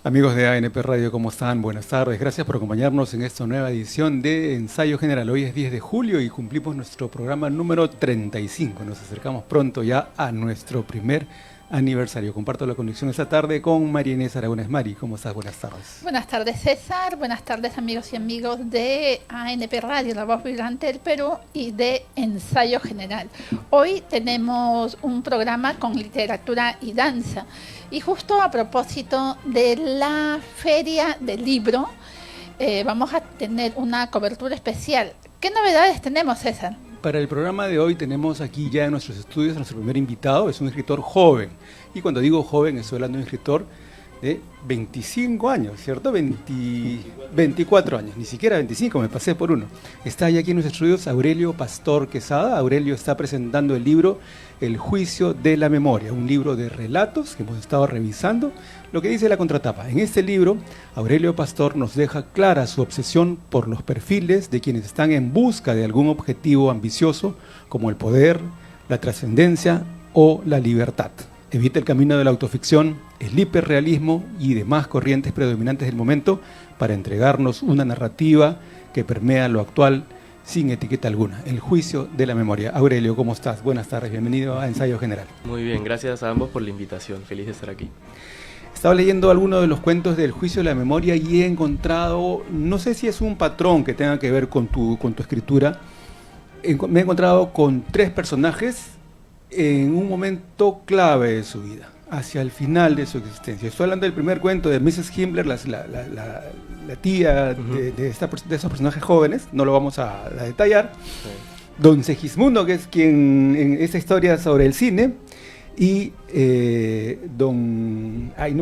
Amigos de ANP Radio, ¿cómo están? Buenas tardes. Gracias por acompañarnos en esta nueva edición de Ensayo General. Hoy es 10 de julio y cumplimos nuestro programa número 35. Nos acercamos pronto ya a nuestro primer aniversario. Comparto la conexión esta tarde con María Inés Aragones. Mari, ¿cómo estás? Buenas tardes. Buenas tardes, César. Buenas tardes, amigos y amigos de ANP Radio, la voz vibrante del Perú, y de Ensayo General. Hoy tenemos un programa con literatura y danza. Y justo a propósito de la Feria del Libro, vamos a tener una cobertura especial. ¿Qué novedades tenemos, César? Para el programa de hoy tenemos aquí ya en nuestros estudios a nuestro primer invitado. Es un escritor joven. Y cuando digo joven, estoy hablando de un escritor de 25 años, ¿cierto? 24 años, ni siquiera 25, me pasé por uno. Está ahí aquí en nuestros estudios Aurelio Pastor Quesada. Aurelio está presentando el libro El Juicio de la Memoria, un libro de relatos que hemos estado revisando. Lo que dice la contratapa: en este libro, Aurelio Pastor nos deja clara su obsesión por los perfiles de quienes están en busca de algún objetivo ambicioso, como el poder, la trascendencia o la libertad. Evita el camino de la autoficción, el hiperrealismo y demás corrientes predominantes del momento para entregarnos una narrativa que permea lo actual sin etiqueta alguna. El Juicio de la Memoria. Aurelio, ¿cómo estás? Buenas tardes, bienvenido a Ensayo General. Muy bien, gracias a ambos por la invitación, feliz de estar aquí. Estaba leyendo algunos de los cuentos del Juicio de la Memoria y he encontrado, no sé si es un patrón que tenga que ver con tu escritura, me he encontrado con tres personajes en un momento clave de su vida, hacia el final de su existencia. Estoy hablando del primer cuento de Mrs. Himmler, la tía de esos personajes jóvenes, no lo vamos a detallar. Sí. Don Segismundo, que es quien en esta historia sobre el cine, y no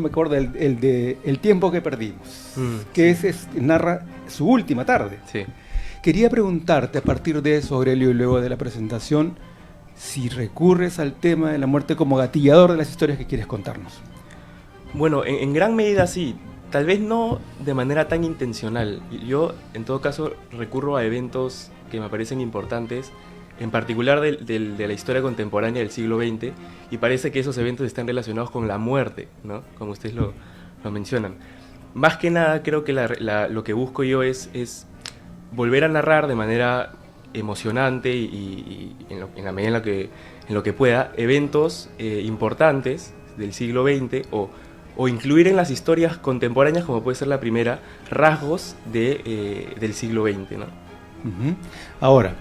me acuerdo, el de El tiempo que perdimos, que narra su última tarde. Sí. Quería preguntarte a partir de eso, Aurelio, y luego de la presentación, si recurres al tema de la muerte como gatillador de las historias que quieres contarnos. Bueno, en gran medida sí, tal vez no de manera tan intencional. Yo, en todo caso, recurro a eventos que me parecen importantes, en particular de la historia contemporánea del siglo XX, y parece que esos eventos están relacionados con la muerte, ¿no? Como ustedes lo mencionan. Más que nada, creo que lo que busco yo es volver a narrar de manera emocionante y en la medida en lo que pueda, eventos importantes del siglo XX o incluir en las historias contemporáneas, como puede ser la primera, rasgos del siglo XX, ¿no? Ahora,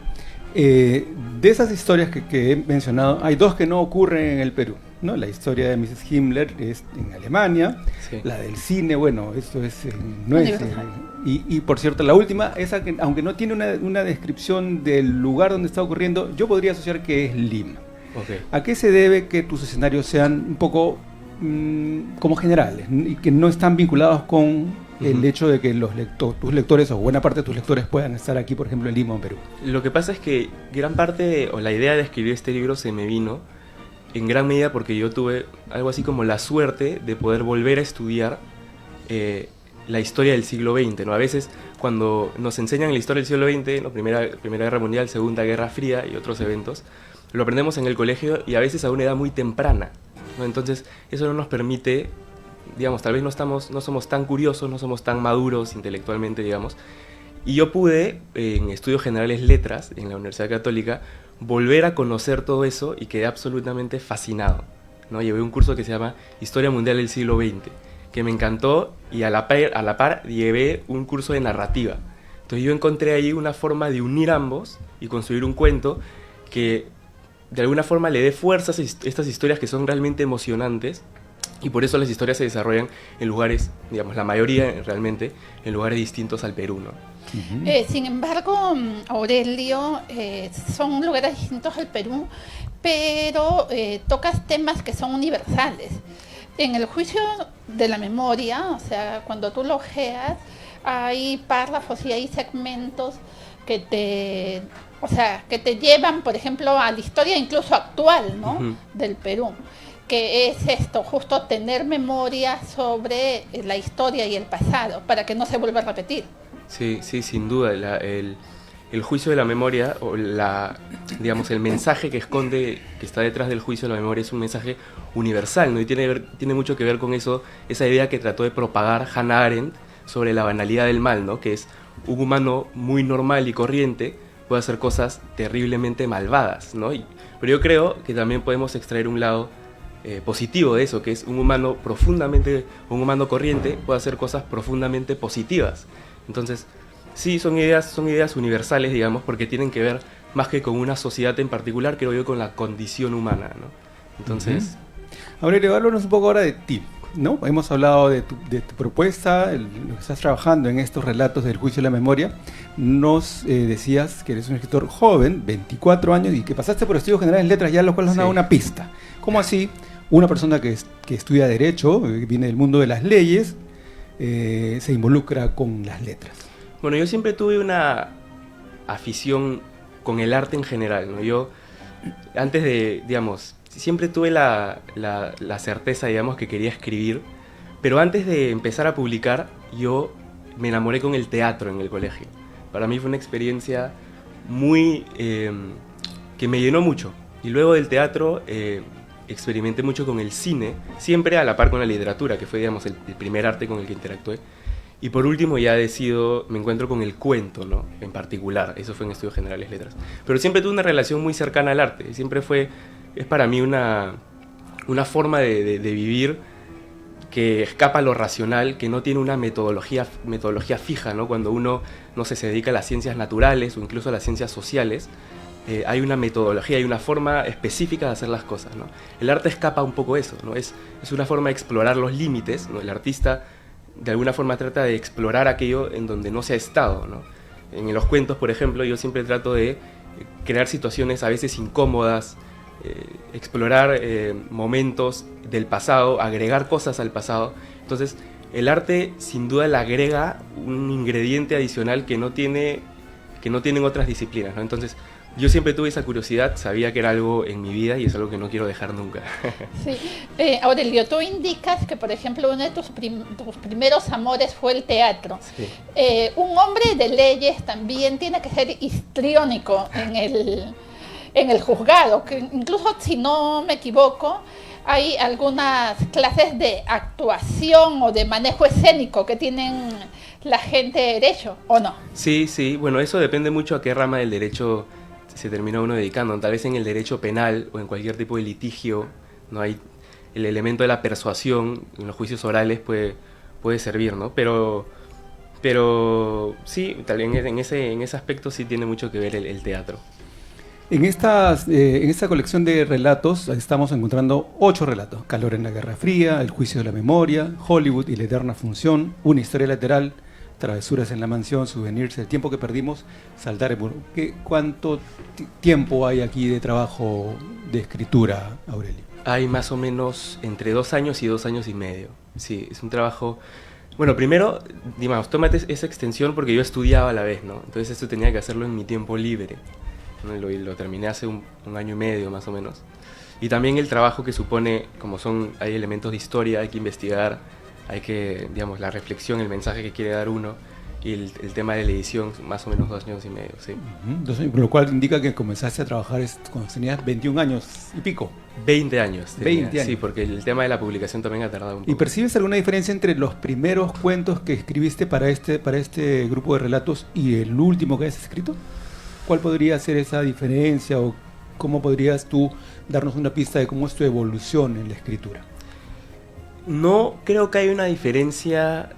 de esas historias que he mencionado, hay dos que no ocurren en el Perú, ¿no? La historia de Mrs. Himmler es en Alemania, sí. La del cine, bueno, esto es no es y por cierto, la última, esa que aunque no tiene una descripción del lugar donde está ocurriendo, yo podría asociar que es Lima. Okay. ¿A qué se debe que tus escenarios sean un poco como generales y que no están vinculados con el hecho de que tus lectores o buena parte de tus lectores puedan estar aquí, por ejemplo, en Lima o en Perú? Lo que pasa es que gran parte, o la idea de escribir este libro se me vino en gran medida porque yo tuve algo así como la suerte de poder volver a estudiar la historia del siglo XX, ¿no? A veces cuando nos enseñan la historia del siglo XX, ¿no? Primera Guerra Mundial, Segunda Guerra Fría y otros eventos, lo aprendemos en el colegio y a veces a una edad muy temprana, ¿no? Entonces eso no nos permite, digamos, tal vez no somos tan curiosos, no somos tan maduros intelectualmente, digamos, y yo pude, en Estudios Generales Letras, en la Universidad Católica, volver a conocer todo eso y quedé absolutamente fascinado, ¿no? Llevé un curso que se llama Historia Mundial del siglo XX, que me encantó, y a la par llevé un curso de narrativa. Entonces yo encontré ahí una forma de unir ambos y construir un cuento que de alguna forma le dé fuerza a estas historias que son realmente emocionantes, y por eso las historias se desarrollan en lugares, digamos, la mayoría realmente, en lugares distintos al Perú, ¿no? Sin embargo, Aurelio, son lugares distintos al Perú, pero tocas temas que son universales. En el Juicio de la Memoria, o sea, cuando tú lo ojeas, hay párrafos y hay segmentos que te llevan, por ejemplo, a la historia incluso actual, ¿no? Del Perú, que es esto, justo tener memoria sobre la historia y el pasado, para que no se vuelva a repetir. Sí, sin duda. el juicio de la memoria, o digamos, el mensaje que esconde, que está detrás del juicio de la memoria, es un mensaje universal, ¿no? Y tiene mucho que ver con eso, esa idea que trató de propagar Hannah Arendt sobre la banalidad del mal, ¿no? Que es un humano muy normal y corriente puede hacer cosas terriblemente malvadas, ¿no? Pero yo creo que también podemos extraer un lado positivo de eso, que es un humano corriente puede hacer cosas profundamente positivas. Entonces, sí, son ideas universales, digamos, porque tienen que ver más que con una sociedad en particular, creo yo, con la condición humana, ¿no? Entonces... Aurelio, háblanos un poco ahora de ti, ¿no? Hemos hablado de tu propuesta, lo que estás trabajando en estos relatos del juicio de la memoria. Nos decías que eres un escritor joven, 24 años, y que pasaste por estudios generales en letras, ya lo cual nos da una pista. ¿Cómo así una persona que estudia Derecho, viene del mundo de las leyes, se involucra con las letras? Bueno, yo siempre tuve una afición con el arte en general, ¿no? Yo, antes de, digamos, siempre tuve la certeza, digamos, que quería escribir, pero antes de empezar a publicar, yo me enamoré con el teatro en el colegio. Para mí fue una experiencia muy... que me llenó mucho. Y luego del teatro experimenté mucho con el cine, siempre a la par con la literatura, que fue, digamos, el primer arte con el que interactué. Y por último ya me encuentro con el cuento, ¿no? En particular, eso fue en Estudios Generales Letras. Pero siempre tuve una relación muy cercana al arte, es para mí una forma de vivir que escapa a lo racional, que no tiene una metodología fija, ¿no? Cuando uno, no sé, se dedica a las ciencias naturales o incluso a las ciencias sociales, hay una metodología, hay una forma específica de hacer las cosas, ¿no? El arte escapa un poco eso, ¿no? Es una forma de explorar los límites, ¿no? El artista de alguna forma trata de explorar aquello en donde no se ha estado, ¿no? En los cuentos, por ejemplo, yo siempre trato de crear situaciones a veces incómodas, explorar momentos del pasado, agregar cosas al pasado. Entonces, el arte sin duda le agrega un ingrediente adicional que no tienen otras disciplinas, ¿no? Entonces, yo siempre tuve esa curiosidad, sabía que era algo en mi vida y es algo que no quiero dejar nunca. Sí. Aurelio, tú indicas que, por ejemplo, uno de tus primeros amores fue el teatro. Sí. Un hombre de leyes también tiene que ser histriónico en el juzgado, que incluso, si no me equivoco, hay algunas clases de actuación o de manejo escénico que tienen la gente de derecho, ¿o no? Sí, bueno, eso depende mucho a qué rama del derecho se termina uno dedicando. Tal vez en el derecho penal o en cualquier tipo de litigio, no hay el elemento de la persuasión, en los juicios orales puede servir, ¿no? Pero sí, tal vez en ese aspecto sí tiene mucho que ver el teatro. En esta colección de relatos estamos encontrando 8 relatos: Calor en la Guerra Fría, El Juicio de la Memoria, Hollywood y la Eterna Función, Una Historia Lateral, Travesuras en la Mansión, Souvenirs, El Tiempo que Perdimos, Saltar el Muro. ¿Cuánto tiempo hay aquí de trabajo de escritura, Aurelio? Hay más o menos entre 2 años y 2 años y medio. Sí, es un trabajo... Bueno, primero, digamos, tómate esa extensión porque yo estudiaba a la vez, ¿no? Entonces esto tenía que hacerlo en mi tiempo libre, ¿no? Lo terminé hace un año y medio más o menos. Y también el trabajo que supone, hay elementos de historia, hay que investigar, hay que, digamos, la reflexión, el mensaje que quiere dar uno, y el tema de la edición, más o menos 2 años y medio, sí. 2 años, lo cual indica que comenzaste a trabajar cuando tenías 21 años y pico. 20 años. 20 años. Sí, porque el tema de la publicación también ha tardado un poco. ¿Y percibes alguna diferencia entre los primeros cuentos que escribiste para este grupo de relatos y el último que has escrito? ¿Cuál podría ser esa diferencia o cómo podrías tú darnos una pista de cómo es tu evolución en la escritura? No creo que haya una diferencia.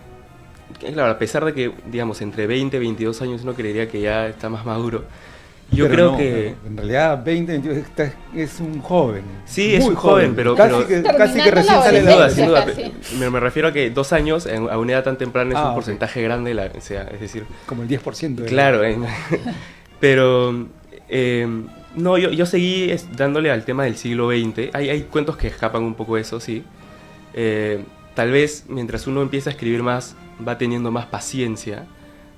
Claro, a pesar de que, digamos, entre 20 y 22 años uno creería que ya está más maduro. Yo pero creo no, que... En realidad 20, 22 es un joven. Sí, es un joven, pero... Casi que recién sale de la sin duda. Me refiero a que 2 años a una edad tan temprana es un porcentaje grande, es decir... Como el 10%. Claro, pero... no, yo seguí dándole al tema del siglo XX. Hay cuentos que escapan un poco eso, sí. Tal vez mientras uno empieza a escribir más, va teniendo más paciencia,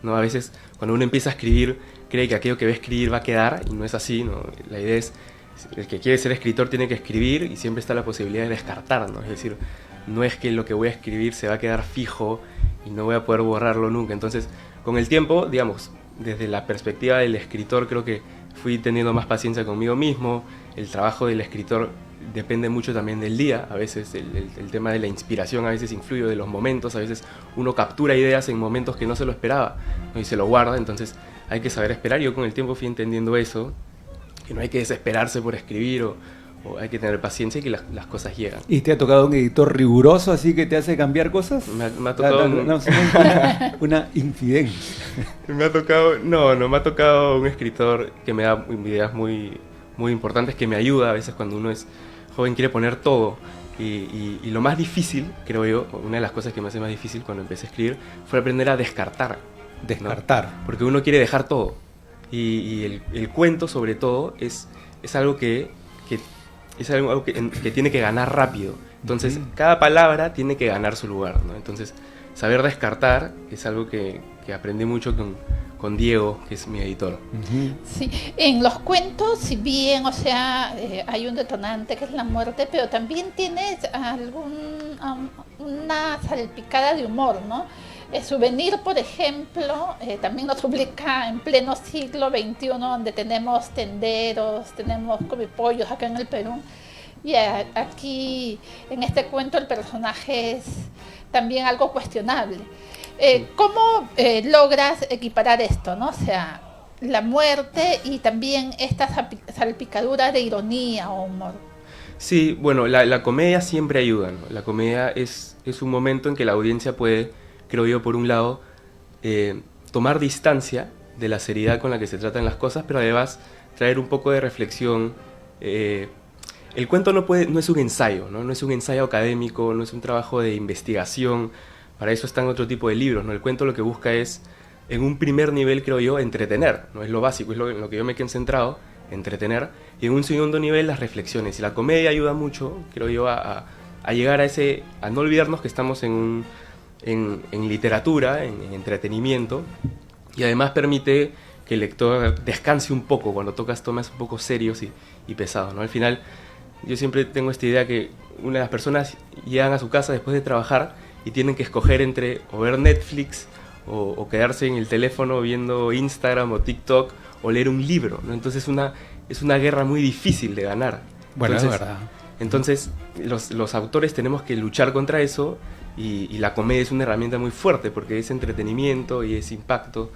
¿no? A veces cuando uno empieza a escribir, cree que aquello que va a escribir va a quedar, y no es así, ¿no? La idea es, el que quiere ser escritor tiene que escribir, y siempre está la posibilidad de descartar, ¿no? Es decir, no es que lo que voy a escribir se va a quedar fijo y no voy a poder borrarlo nunca. Entonces, con el tiempo, digamos, desde la perspectiva del escritor, creo que fui teniendo más paciencia conmigo mismo. El trabajo del escritor depende mucho también del día. A veces el tema de la inspiración a veces influye, de los momentos. A veces uno captura ideas en momentos que no se lo esperaba, ¿no? Y se lo guarda. Entonces hay que saber esperar. Yo con el tiempo fui entendiendo eso, que no hay que desesperarse por escribir o hay que tener paciencia y que las cosas llegan. ¿Y te ha tocado un editor riguroso así que te hace cambiar cosas? Me ha tocado una infidencia. Me ha tocado, no me ha tocado un escritor que me da ideas muy, muy importantes, que me ayuda a veces cuando uno es joven, quiere poner todo. Y lo más difícil, creo yo, una de las cosas que me hace más difícil cuando empecé a escribir fue aprender a descartar. Descartar. ¿No? Porque uno quiere dejar todo. Y el cuento, sobre todo, es algo que es algo que tiene que ganar rápido. Entonces, cada palabra tiene que ganar su lugar, ¿no? Entonces, saber descartar es algo que aprendí mucho con Diego, que es mi editor. Sí, en los cuentos, si bien, o sea, hay un detonante que es la muerte, pero también tienes una salpicada de humor, ¿no? Souvenir, por ejemplo, también nos publica en pleno siglo XXI, donde tenemos tenderos, tenemos comipollos acá en el Perú. Y aquí, en este cuento, el personaje es también algo cuestionable. ¿Cómo logras equiparar esto, no? O sea, la muerte y también esta salpicadura de ironía o humor. Sí, bueno, la comedia siempre ayuda, ¿no? La comedia es un momento en que la audiencia puede, creo yo, por un lado, tomar distancia de la seriedad con la que se tratan las cosas, pero además traer un poco de reflexión. El cuento no es un ensayo, ¿no? No es un ensayo académico, no es un trabajo de investigación. Para eso están otro tipo de libros, ¿no? El cuento lo que busca es, en un primer nivel, creo yo, entretener, ¿no? Es lo básico, es en lo que yo me he concentrado, entretener. Y en un segundo nivel, las reflexiones. Y la comedia ayuda mucho, creo yo, a llegar a no olvidarnos que estamos en literatura, en entretenimiento. Y además permite que el lector descanse un poco cuando tocas temas un poco serios y pesados, ¿no? Al final, yo siempre tengo esta idea que una de las personas llegan a su casa después de trabajar y tienen que escoger entre o ver Netflix o quedarse en el teléfono viendo Instagram o TikTok o leer un libro, ¿no? Entonces es una guerra muy difícil de ganar. Bueno, entonces, es verdad. Entonces los autores tenemos que luchar contra eso y la comedia es una herramienta muy fuerte porque es entretenimiento y es impacto.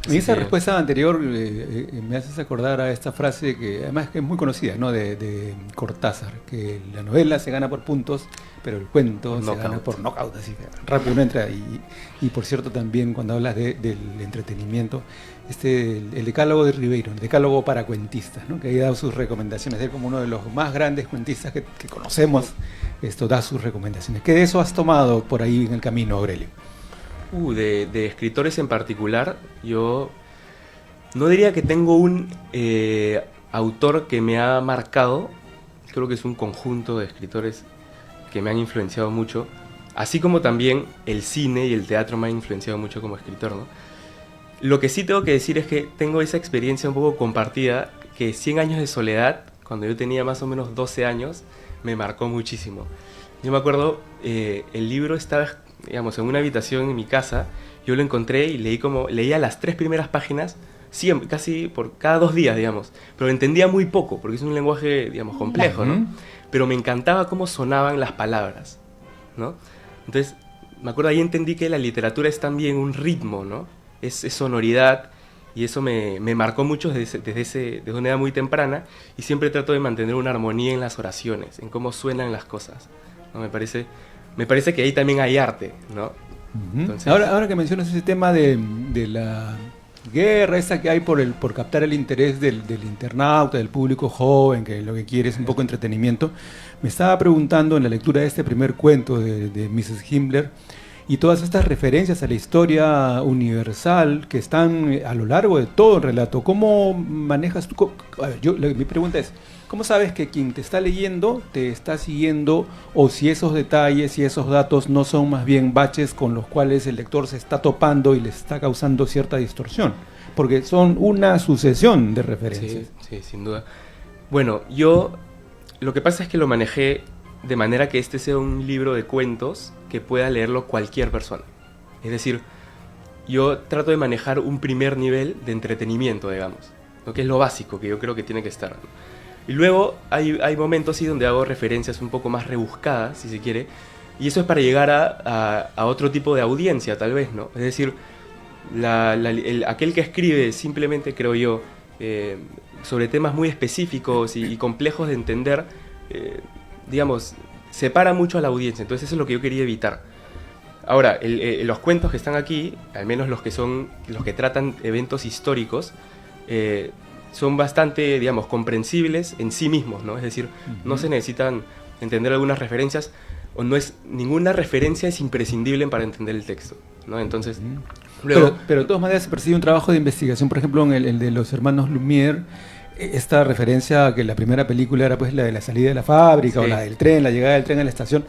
En esa respuesta anterior me haces acordar a esta frase que además que es muy conocida, ¿no? de Cortázar, que la novela se gana por puntos, pero el cuento se gana por knockout, así que rápido no entra. Y por cierto también cuando hablas del entretenimiento, el decálogo de Ribeiro, el decálogo para cuentistas, ¿no? Que ha dado sus recomendaciones, él como uno de los más grandes cuentistas que conocemos, da sus recomendaciones. ¿Qué de eso has tomado por ahí en el camino, Aurelio? De escritores en particular, yo no diría que tengo un autor que me ha marcado. Creo que es un conjunto de escritores que me han influenciado mucho, así como también el cine y el teatro me han influenciado mucho como escritor, ¿no? Lo que sí tengo que decir es que tengo esa experiencia un poco compartida, que 100 años de soledad, cuando yo tenía más o menos 12 años, me marcó muchísimo. Yo me acuerdo, el libro estaba, digamos, en una habitación en mi casa, yo lo encontré y leía las 3 primeras páginas, siempre, casi por cada 2 días, digamos, pero entendía muy poco, porque es un lenguaje, digamos, complejo, ¿no? Pero me encantaba cómo sonaban las palabras, ¿no? Entonces, me acuerdo, ahí entendí que la literatura es también un ritmo, ¿no? Es sonoridad, y eso me marcó mucho desde una edad muy temprana, y siempre trato de mantener una armonía en las oraciones, en cómo suenan las cosas, ¿no? Me parece que ahí también hay arte, ¿no? Entonces, ahora que mencionas ese tema de la guerra esa que hay por captar el interés del internauta, del público joven, que lo que quiere es un poco de entretenimiento, me estaba preguntando en la lectura de este primer cuento de Mrs. Himmler y todas estas referencias a la historia universal que están a lo largo de todo el relato, ¿cómo manejas tú? Mi pregunta es, ¿cómo sabes que quien te está leyendo te está siguiendo, o si esos detalles y esos datos no son más bien baches con los cuales el lector se está topando y le está causando cierta distorsión? Porque son una sucesión de referencias. Sí, sin duda. Bueno, lo que pasa es que lo manejé de manera que este sea un libro de cuentos que pueda leerlo cualquier persona. Es decir, yo trato de manejar un primer nivel de entretenimiento, digamos, ¿no? Que es lo básico que yo creo que tiene que estar, ¿no? Y luego hay momentos sí donde hago referencias un poco más rebuscadas, si se quiere, y eso es para llegar a otro tipo de audiencia, tal vez, ¿no? Es decir, aquel que escribe simplemente, creo yo, sobre temas muy específicos y complejos de entender, digamos, separa mucho a la audiencia. Entonces eso es lo que yo quería evitar. Ahora, los cuentos que están aquí, al menos los que tratan eventos históricos, son bastante, digamos, comprensibles en sí mismos, ¿no? Es decir, no se necesitan entender algunas referencias, o ninguna referencia es imprescindible para entender el texto, ¿no? Entonces, luego... Pero de todas maneras se percibe un trabajo de investigación, por ejemplo, en el de los hermanos Lumière, esta referencia a que la primera película era pues la de la salida de la fábrica, o la del tren, la llegada del tren a la estación.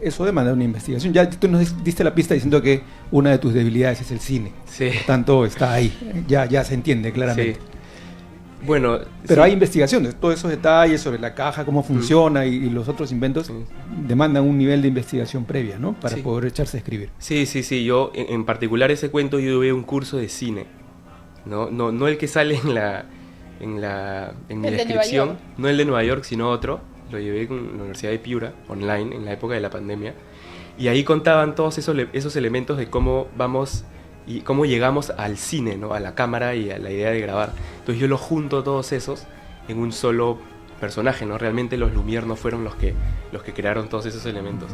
Eso demanda una investigación. Ya tú nos diste la pista diciendo que una de tus debilidades es el cine. Sí. Por tanto, está ahí. Ya se entiende claramente. Sí. Bueno, pero hay investigaciones, todos esos detalles sobre la caja, cómo funciona y los otros inventos demandan un nivel de investigación previa, ¿no? Para poder echarse a escribir. Sí. Yo, en particular ese cuento, yo llevé un curso de cine, no el que sale en mi descripción, no el de Nueva York, sino otro. Lo llevé con la Universidad de Piura, online, en la época de la pandemia. Y ahí contaban todos esos elementos de cómo vamos y cómo llegamos al cine, ¿no? A la cámara y a la idea de grabar. Entonces yo los junto todos esos en un solo personaje, ¿no? Realmente los Lumière no fueron los que crearon todos esos elementos.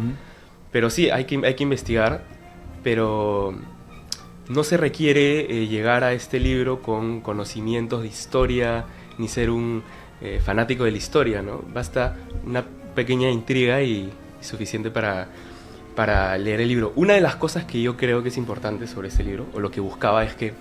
Pero sí, hay que investigar, pero no se requiere llegar a este libro con conocimientos de historia, ni ser un fanático de la historia, ¿no? Basta una pequeña intriga y suficiente para leer el libro. Una de las cosas que yo creo que es importante sobre ese libro, o lo que buscaba, es que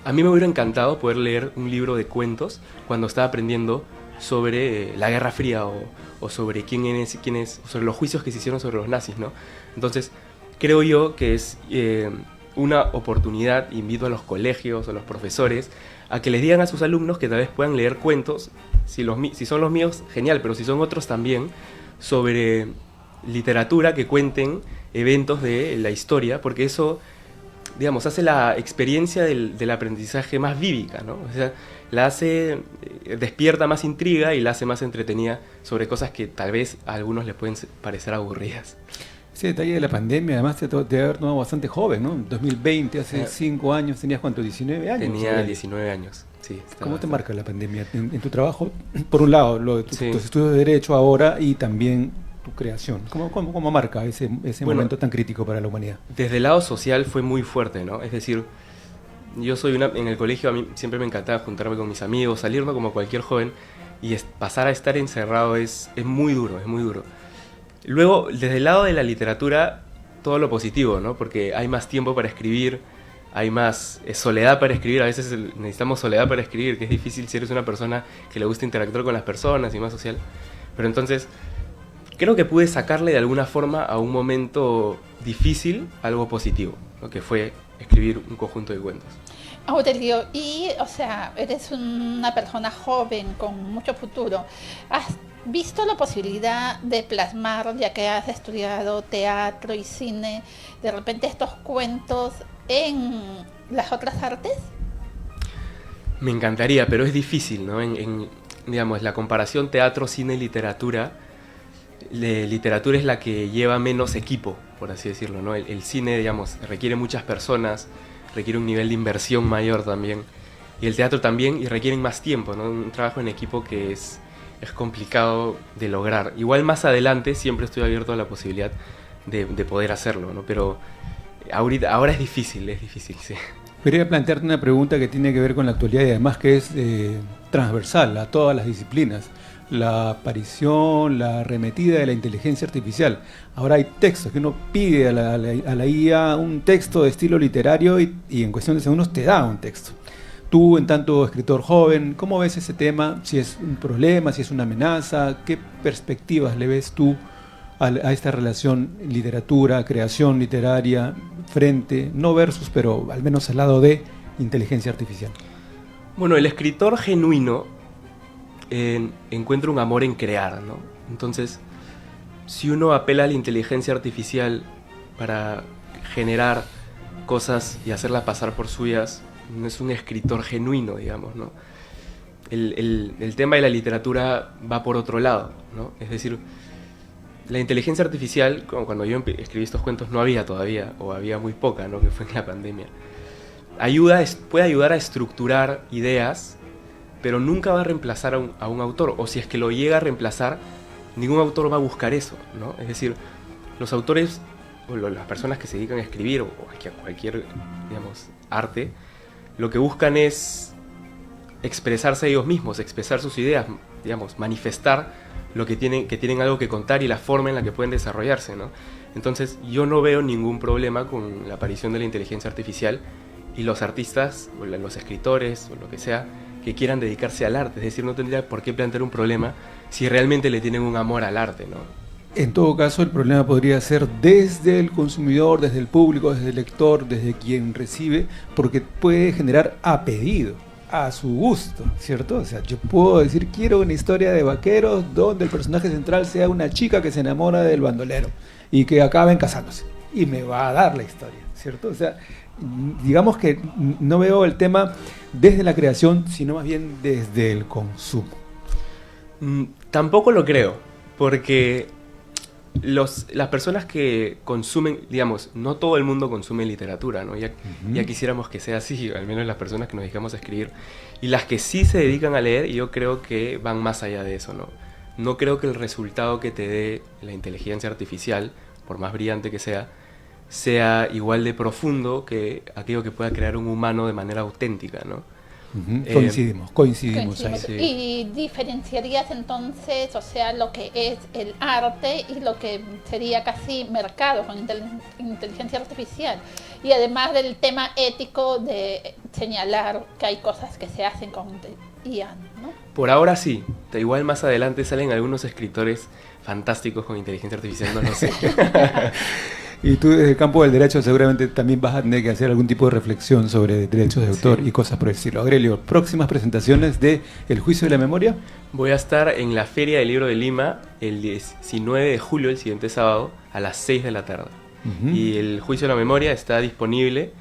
a mí me hubiera encantado poder leer un libro de cuentos cuando estaba aprendiendo sobre la Guerra Fría o sobre quién es, o sobre los juicios que se hicieron sobre los nazis, ¿no? Entonces, creo yo que es una oportunidad, invito a los colegios, a los profesores, a que les digan a sus alumnos que tal vez puedan leer cuentos, si son los míos, genial, pero si son otros también, sobre literatura que cuenten eventos de la historia, porque eso, digamos, hace la experiencia del aprendizaje más vívica, ¿no? O sea, despierta más intriga y la hace más entretenida sobre cosas que tal vez a algunos les pueden parecer aburridas. Ese detalle de la pandemia, además te debe haber tomado bastante joven, ¿no? 2020, hace 5 años, ¿tenías cuánto? ¿19 años? Tenía 19 años, sí. ¿Cómo te marca la pandemia en tu trabajo? Por un lado, tus estudios de Derecho ahora y también tu creación. ¿Cómo marca ese momento tan crítico para la humanidad? Desde el lado social fue muy fuerte, ¿no? Es decir, yo en el colegio a mí siempre me encantaba juntarme con mis amigos, salir, ¿no? Como cualquier joven, y pasar a estar encerrado es muy duro, es muy duro. Luego, desde el lado de la literatura, todo lo positivo, ¿no? Porque hay más tiempo para escribir, hay más soledad para escribir. A veces necesitamos soledad para escribir, que es difícil si eres una persona que le gusta interactuar con las personas y más social. Pero entonces, creo que pude sacarle de alguna forma a un momento difícil algo positivo, ¿no? Que fue escribir un conjunto de cuentos. Aurelio, o sea, eres una persona joven con mucho futuro. ¿Has visto la posibilidad de plasmar, ya que has estudiado teatro y cine, de repente estos cuentos en las otras artes? Me encantaría, pero es difícil, ¿no? Digamos, la comparación teatro, cine, literatura, literatura es la que lleva menos equipo, por así decirlo, ¿no? El cine, digamos, requiere muchas personas, requiere un nivel de inversión mayor también, y el teatro también, y requieren más tiempo, ¿no? Un trabajo en equipo que es complicado de lograr. Igual más adelante siempre estoy abierto a la posibilidad de poder hacerlo, ¿no? Pero ahora es difícil, sí. Quería plantearte una pregunta que tiene que ver con la actualidad y además que es transversal a todas las disciplinas. La aparición, la arremetida de la inteligencia artificial. Ahora hay textos que uno pide a la IA un texto de estilo literario y en cuestión de segundos te da un texto. Tú, en tanto escritor joven, ¿cómo ves ese tema? Si es un problema, si es una amenaza, ¿qué perspectivas le ves tú a esta relación literatura, creación literaria, frente, no versus, pero al menos al lado de inteligencia artificial? Bueno, el escritor genuino encuentra un amor en crear, ¿no? Entonces, si uno apela a la inteligencia artificial para generar cosas y hacerlas pasar por suyas, no es un escritor genuino, digamos, ¿no? El tema de la literatura va por otro lado, ¿no? Es decir, la inteligencia artificial, cuando yo escribí estos cuentos no había todavía, o había muy poca, ¿no? Que fue en la pandemia. Puede ayudar a estructurar ideas, pero nunca va a reemplazar a un autor, o si es que lo llega a reemplazar, ningún autor va a buscar eso, ¿no? Es decir, los autores, o las personas que se dedican a escribir, o a cualquier, digamos, arte, lo que buscan es expresarse ellos mismos, expresar sus ideas, digamos, manifestar lo que tienen algo que contar y la forma en la que pueden desarrollarse, ¿no? Entonces, yo no veo ningún problema con la aparición de la inteligencia artificial y los artistas, o los escritores, o lo que sea, que quieran dedicarse al arte. Es decir, no tendría por qué plantear un problema si realmente le tienen un amor al arte, ¿no? En todo caso, el problema podría ser desde el consumidor, desde el público, desde el lector, desde quien recibe, porque puede generar a pedido, a su gusto, ¿cierto? O sea, yo puedo decir, quiero una historia de vaqueros donde el personaje central sea una chica que se enamora del bandolero y que acaben casándose, y me va a dar la historia, ¿cierto? O sea, digamos que no veo el tema desde la creación, sino más bien desde el consumo. Tampoco lo creo, porque las personas que consumen, digamos, no todo el mundo consume literatura, ¿no? Ya quisiéramos que sea así, al menos las personas que nos dedicamos a escribir. Y las que sí se dedican a leer, yo creo que van más allá de eso, ¿no? No creo que el resultado que te dé la inteligencia artificial, por más brillante que sea igual de profundo que aquello que pueda crear un humano de manera auténtica, ¿no? Coincidimos ahí. Sí. Y diferenciarías entonces, o sea, lo que es el arte y lo que sería casi mercado con inteligencia artificial. Y además del tema ético de señalar que hay cosas que se hacen con IA, ¿no? Por ahora sí. Igual más adelante salen algunos escritores fantásticos con inteligencia artificial, no lo sé. Y tú desde el campo del derecho seguramente también vas a tener que hacer algún tipo de reflexión sobre derechos de autor y cosas por el estilo. Aurelio, próximas presentaciones de El Juicio de la Memoria. Voy a estar en la Feria del Libro de Lima el 19 de julio, el siguiente sábado, a las 6 de la tarde. Y El Juicio de la Memoria está disponible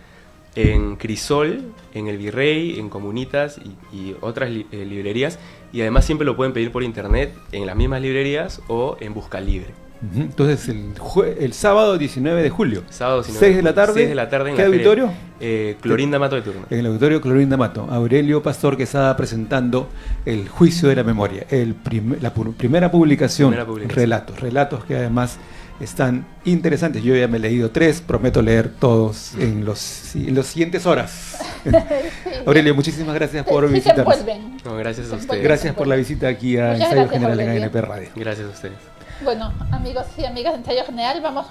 en Crisol, en El Virrey, en Comunitas y otras librerías. Y además siempre lo pueden pedir por internet en las mismas librerías o en Busca Libre. Entonces el sábado 19 de julio, sábado 19 6 de la tarde, 6 de la tarde en ¿qué auditorio? Clorinda Mato de turno. En el auditorio Clorinda Mato. Aurelio Pastor Quesada presentando El Juicio de la Memoria, la primera publicación. Relatos que además están interesantes. Yo ya me he leído 3, prometo leer todos en los siguientes horas. Aurelio, muchísimas gracias por visitarnos. No, gracias a ustedes. Gracias por la visita aquí a Ensayo General en ANP Radio. Gracias a ustedes. Bueno, amigos y amigas de Ensayo General, vamos a